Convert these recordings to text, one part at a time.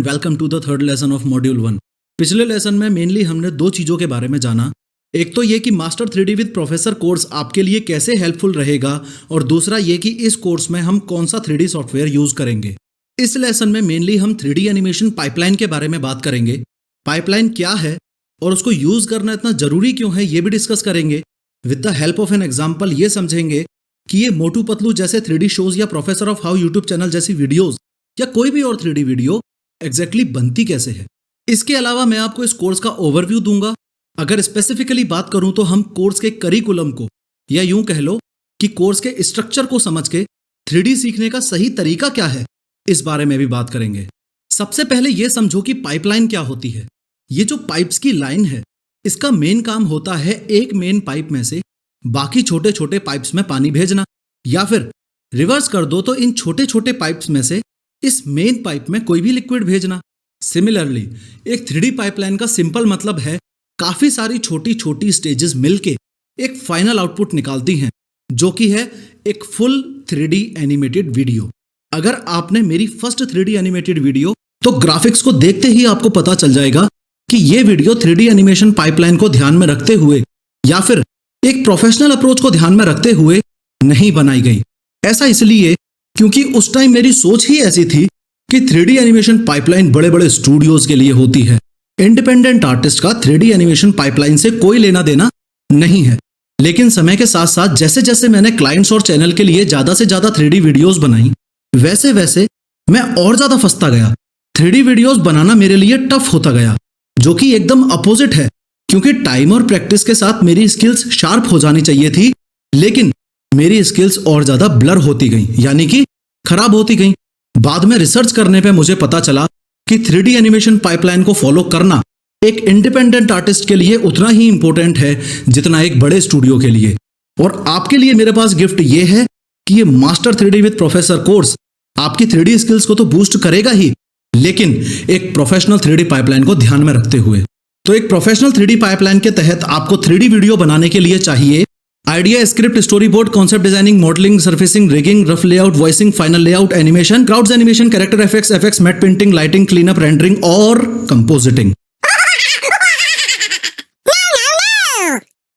Welcome to the third lesson of module 1। पिछले lesson में mainly हमने दो चीज़ों के बारे में जाना। एक तो ये कि master 3D with professor course आपके लिए कैसे हेल्पफुल रहेगा और दूसरा ये कि इस कोर्स में हम कौन सा 3D सॉफ्टवेयर यूज़ करेंगे। इस लेसन में मेनली हम 3D एनिमेशन पाइपलाइन के बारे में बात करेंगे। पाइपलाइन क्या है और उसको यूज़ करना इतना ज़रूरी क्यों है ये भी डिस्कस करेंगे। With the help of an example ये समझेंगे कि ये मोटू पतलू जैसे 3D शोज या professor of how YouTube channel जैसी वीडियोज़ या कोई भी और 3D वीडियो एग्जैक्टली बनती कैसे है। इसके अलावा मैं आपको इस कोर्स का ओवरव्यू दूंगा। अगर स्पेसिफिकली बात करूं तो हम कोर्स के करिकुलम को या यूं कह लो कि कोर्स के स्ट्रक्चर को समझ के 3D सीखने का सही तरीका क्या है इस बारे में भी बात करेंगे। सबसे पहले यह समझो कि पाइपलाइन क्या होती है। ये जो पाइप्स की लाइन है इसका मेन काम होता है एक मेन पाइप में से बाकी छोटे छोटे पाइप्स में पानी भेजना, या फिर रिवर्स कर दो तो इन छोटे छोटे पाइप्स में से इस मेन पाइप में कोई भी लिक्विड भेजना। सिमिलरली एक 3D पाइपलाइन का सिंपल मतलब है काफी सारी छोटी छोटी स्टेजेस मिलके एक फाइनल आउटपुट निकालती हैं जो कि है एक फुल 3D एनिमेटेड वीडियो। अगर आपने मेरी फर्स्ट 3D एनिमेटेड वीडियो तो ग्राफिक्स को देखते ही आपको पता चल जाएगा कि ये वीडियो 3D एनिमेशन पाइपलाइन को ध्यान में रखते हुए या फिर एक प्रोफेशनल अप्रोच को ध्यान में रखते हुए नहीं बनाई गई। ऐसा इसलिए क्योंकि उस टाइम मेरी सोच ही ऐसी थी कि 3D एनिमेशन पाइपलाइन बड़े बड़े स्टूडियोज के लिए होती है। इंडिपेंडेंट आर्टिस्ट का 3D एनिमेशन पाइपलाइन से कोई लेना देना नहीं है। लेकिन समय के साथ साथ जैसे जैसे मैंने क्लाइंट्स और चैनल के लिए ज्यादा से ज्यादा 3D वीडियोस बनाई वैसे वैसे मैं और ज्यादा फंसता गया। 3D वीडियोस बनाना मेरे लिए टफ होता गया, जो कि एकदम अपोजिट है क्योंकि टाइम और प्रैक्टिस के साथ मेरी स्किल्स शार्प हो जानी चाहिए थी, लेकिन मेरी स्किल्स और ज्यादा ब्लर होती गई, यानी कि खराब होती गई। बाद में रिसर्च करने पे मुझे पता चला कि 3D एनिमेशन पाइपलाइन को फॉलो करना एक इंडिपेंडेंट आर्टिस्ट के लिए उतना ही इंपॉर्टेंट है जितना एक बड़े स्टूडियो के लिए। और आपके लिए मेरे पास गिफ्ट ये है कि ये master 3D with professor course आपकी 3D स्किल्स को तो बूस्ट करेगा ही, लेकिन एक प्रोफेशनल 3D पाइपलाइन को ध्यान में रखते हुए। तो एक प्रोफेशनल 3D पाइपलाइन के तहत आपको 3D वीडियो बनाने के लिए चाहिए idea, script, storyboard, concept designing, modelling, surfacing, rigging, rough layout, voicing, final layout, animation, crowds animation, character effects, matte painting, lighting, cleanup, rendering और compositing.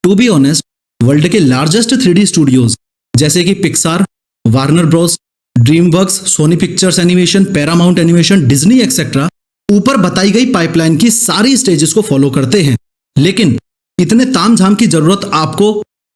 To be honest, world के largest 3D studios जैसे कि Pixar, Warner Bros, DreamWorks, Sony Pictures animation, Paramount animation, Disney etcetera ऊपर बताई गई pipeline की सारी stages को फॉलो करते हैं। लेकिन इतने तामझाम की जरूरत आपको,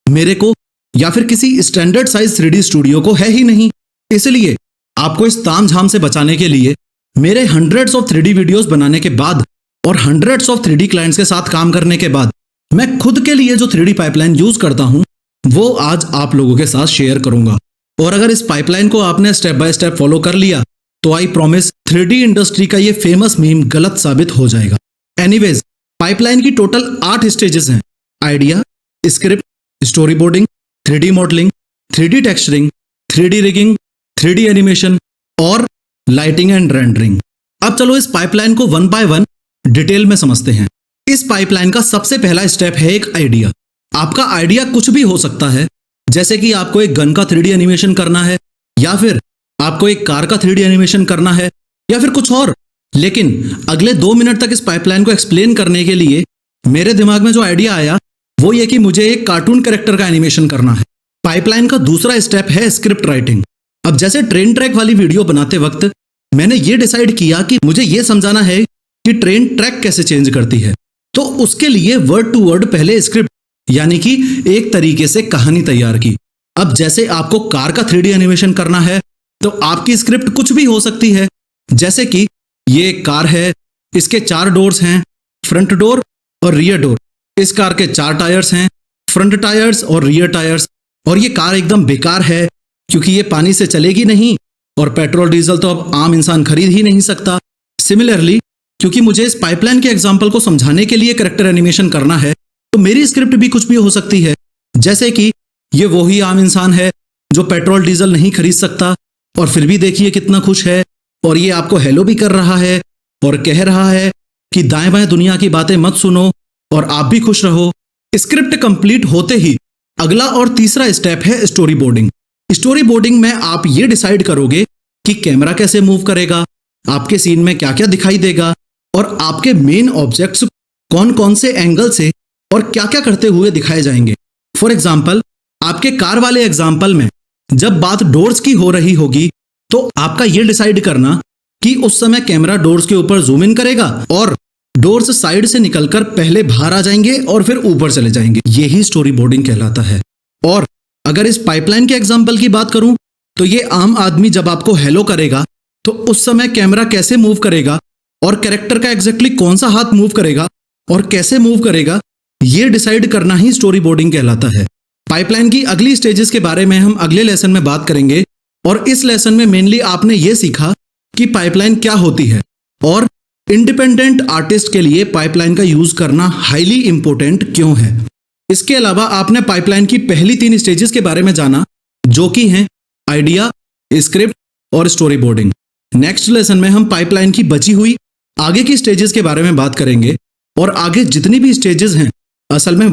मेरे को या फिर किसी स्टैंडर्ड साइज 3D स्टूडियो को है ही नहीं। इसलिए आपको इस तामझाम से बचाने के लिए मेरे हंड्रेड्स ऑफ 3D वीडियोस बनाने के बाद और हंड्रेड्स ऑफ 3D क्लाइंट्स के साथ काम करने के बाद मैं खुद के लिए जो 3D पाइपलाइन यूज करता हूं वो आज आप लोगों के साथ शेयर करूंगा। और अगर इस पाइपलाइन को आपने स्टेप बाय स्टेप फॉलो कर लिया तो आई प्रॉमिस 3D इंडस्ट्री का ये फेमस मीम गलत साबित हो जाएगा। एनीवेज, पाइपलाइन की टोटल 8 स्टेजेस हैं। Idea, script, story boarding, 3D modelling, 3D texturing, 3D rigging, 3D animation और लाइटिंग एंड रेंडरिंग। अब चलो इस पाइपलाइन को वन बाय वन डिटेल में समझते हैं। इस पाइपलाइन का सबसे पहला स्टेप है एक आइडिया। आपका आइडिया कुछ भी हो सकता है, जैसे कि आपको एक गन का 3D एनिमेशन करना है, या फिर आपको एक कार का 3D एनिमेशन करना है, या फिर कुछ और। लेकिन अगले 2 मिनट तक इस पाइपलाइन को एक्सप्लेन करने के लिए मेरे दिमाग में जो आइडिया आया वो ये कि मुझे एक कार्टून कैरेक्टर का एनिमेशन करना है। पाइपलाइन का दूसरा स्टेप है स्क्रिप्ट राइटिंग। अब जैसे ट्रेन ट्रैक वाली वीडियो बनाते वक्त मैंने ये डिसाइड किया कि मुझे ये समझाना है कि ट्रेन ट्रैक कैसे चेंज करती है, तो उसके लिए वर्ड टू वर्ड पहले स्क्रिप्ट यानी कि एक तरीके से कहानी तैयार की। अब जैसे आपको कार का 3D एनिमेशन करना है तो आपकी स्क्रिप्ट कुछ भी हो सकती है, जैसे कि ये एक कार है, इसके 4 डोर्स हैं, फ्रंट डोर और रियर डोर। इस कार के 4 टायर्स हैं, फ्रंट टायर्स और रियर टायर्स, और ये कार एकदम बेकार है क्योंकि ये पानी से चलेगी नहीं और पेट्रोल डीजल तो अब आम इंसान खरीद ही नहीं सकता। सिमिलरली क्योंकि मुझे इस पाइपलाइन के एग्जाम्पल को समझाने के लिए कैरेक्टर एनिमेशन करना है तो मेरी स्क्रिप्ट भी कुछ भी हो सकती है, जैसे कि ये वही आम इंसान है जो पेट्रोल डीजल नहीं खरीद सकता और फिर भी देखिए कितना खुश है, और ये आपको हेलो भी कर रहा है और कह रहा है कि दाएं बाएं दुनिया की बातें मत सुनो और आप भी खुश रहो। स्क्रिप्ट कंप्लीट होते ही अगला और तीसरा स्टेप है स्टोरी बोर्डिंग। स्टोरी बोर्डिंग में आप ये डिसाइड करोगे कि कैमरा कैसे मूव करेगा, आपके सीन में क्या क्या दिखाई देगा और आपके मेन ऑब्जेक्ट्स कौन कौन से एंगल से और क्या क्या करते हुए दिखाए जाएंगे। फॉर एग्जाम्पल, आपके कार वाले एग्जाम्पल में जब बात डोर्स की हो रही होगी तो आपका ये डिसाइड करना कि उस समय कैमरा डोर्स के ऊपर जूम इन करेगा और डोर्स साइड से निकलकर पहले बाहर आ जाएंगे और फिर ऊपर चले जाएंगे। यही स्टोरी बोर्डिंग कहलाता है। और अगर इस पाइपलाइन के एग्जाम्पल की बात करूं तो ये आम आदमी जब आपको हेलो करेगा तो उस समय कैमरा कैसे मूव करेगा और कैरेक्टर का एग्जैक्टली कौन सा हाथ मूव करेगा और कैसे मूव करेगा, ये डिसाइड करना ही स्टोरी बोर्डिंग कहलाता है। पाइपलाइन की अगली स्टेजेस के बारे में हम अगले लेसन में बात करेंगे और इस लेसन में मेनली आपने ये सीखा कि पाइपलाइन क्या होती है और इंडिपेंडेंट आर्टिस्ट के लिए पाइपलाइन का यूज करना हाईली इंपॉर्टेंट क्यों है। इसके अलावा आपने पाइपलाइन की पहली 3 स्टेजेस के बारे में जाना, जो कि हैं आइडिया, स्क्रिप्ट और स्टोरी बोर्डिंग। नेक्स्ट लेसन में हम पाइपलाइन की बची हुई आगे की स्टेजेस के बारे में बात करेंगे और आगे जितनी भी स्टेजेस हैं असल में